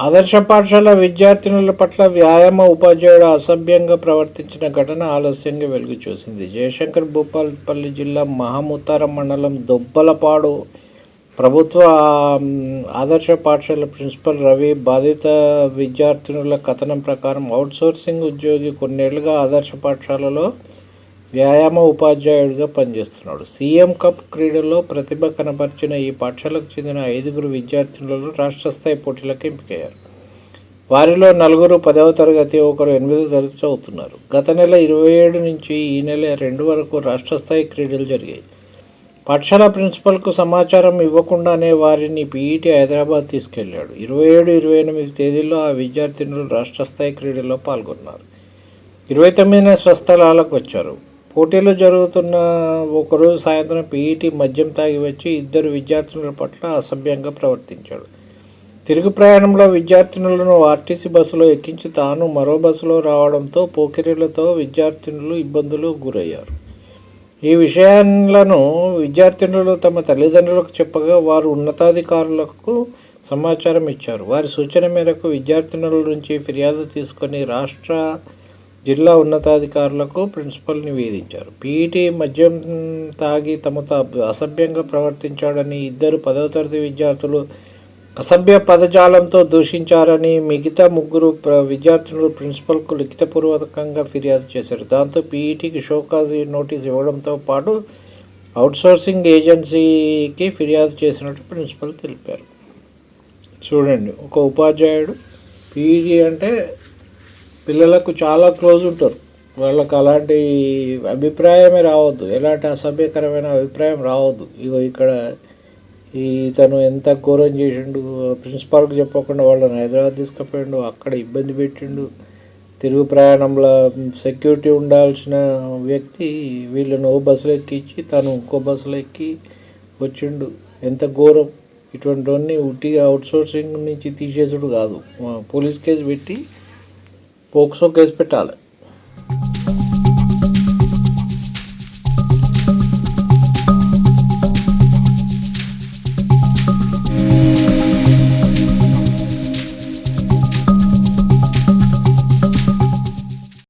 ఆదర్శ పాఠశాల విద్యార్థినుల పట్ల వ్యాయామ ఉపాధ్యాయుడు అసభ్యంగా ప్రవర్తించిన ఘటన ఆలస్యంగా వెలుగు చూసింది. జయశంకర్ భూపాలపల్లి జిల్లా మహముతారం మండలం దొబ్బలపాడు ప్రభుత్వ ఆదర్శ పాఠశాల ప్రిన్సిపల్ రవి బాధిత విద్యార్థినుల కథనం ప్రకారం అవుట్సోర్సింగ్ ఉద్యోగి కొన్నేళ్లుగా ఆదర్శ పాఠశాలలో వ్యాయామ ఉపాధ్యాయుడిగా పనిచేస్తున్నాడు. సీఎం కప్ క్రీడల్లో ప్రతిభ కనబర్చిన ఈ పాఠశాలకు చెందిన 5 విద్యార్థినులు రాష్ట్ర స్థాయి పోటీలకు ఎంపికయ్యారు. వారిలో 4 10వ తరగతి, ఒకరు 8వ తరగతి చదువుతున్నారు. గత నెల 27 నుంచి ఈ నెల 2 వరకు రాష్ట్ర స్థాయి క్రీడలు జరిగాయి. పాఠశాల ప్రిన్సిపల్కు సమాచారం ఇవ్వకుండానే వారిని పీఈటీ హైదరాబాద్ తీసుకెళ్లాడు. 27, 28 తేదీల్లో ఆ విద్యార్థినులు రాష్ట్ర స్థాయి క్రీడల్లో పాల్గొన్నారు. 29న స్వస్థలాలకు వచ్చారు. పోటీలు జరుగుతున్న ఒకరోజు సాయంత్రం పీఈటీ మద్యం తాగి వచ్చి 2 విద్యార్థినుల పట్ల అసభ్యంగా ప్రవర్తించాడు. తిరుగు ప్రయాణంలో విద్యార్థినులను ఆర్టీసీ బస్సులో ఎక్కించి తాను మరో బస్సులో రావడంతో పోకిరీలతో విద్యార్థినులు ఇబ్బందులు గురయ్యారు. ఈ విషయాలను విద్యార్థినులు తమ తల్లిదండ్రులకు చెప్పగా వారు ఉన్నతాధికారులకు సమాచారం ఇచ్చారు. వారి సూచన మేరకు విద్యార్థినుల నుంచి ఫిర్యాదు తీసుకొని రాష్ట్ర, జిల్లా ఉన్నతాధికారులకు ప్రిన్సిపల్ నివేదించారు. పీఈటీ మద్యం తాగి తమతో అసభ్యంగా ప్రవర్తించాడని, 2 10వ తరగతి విద్యార్థులు అసభ్య పదజాలంతో దూషించారని మిగతా 3 విద్యార్థులు ప్రిన్సిపల్కు లిఖితపూర్వకంగా ఫిర్యాదు చేశారు. దాంతో పీఈటీకి షోకాజ్ నోటీస్ ఇవ్వడంతో పాటు అవుట్సోర్సింగ్ ఏజెన్సీకి ఫిర్యాదు చేసినట్టు ప్రిన్సిపల్ తెలిపారు. చూడండి, ఒక ఉపాధ్యాయుడు పీఈటీ అంటే పిల్లలకు చాలా క్లోజ్ ఉంటారు. వాళ్ళకు అలాంటి అభిప్రాయమే రావద్దు, ఎలాంటి అసభ్యకరమైన అభిప్రాయం రావద్దు. ఇక్కడ ఇతను ఎంత ఘోరం చేసిండు, ప్రిన్సిపాల్కి చెప్పకుండా వాళ్ళని హైదరాబాద్ తీసుకుపోయిండు, అక్కడ ఇబ్బంది పెట్టిండు. తిరుగు ప్రయాణంలో సెక్యూరిటీ ఉండాల్సిన వ్యక్తి వీళ్ళను ఓ బస్సులో ఎక్కించి తను ఇంకో బస్సులో ఎక్కి వచ్చిండు. ఎంత ఘోరం! ఇటువంటివన్నీ ఉట్టిగా అవుట్సోర్సింగ్ నుంచి తీసేసుడు కాదు, పోలీస్ కేసు పెట్టి పోక్సో కేసు పెట్టాలి.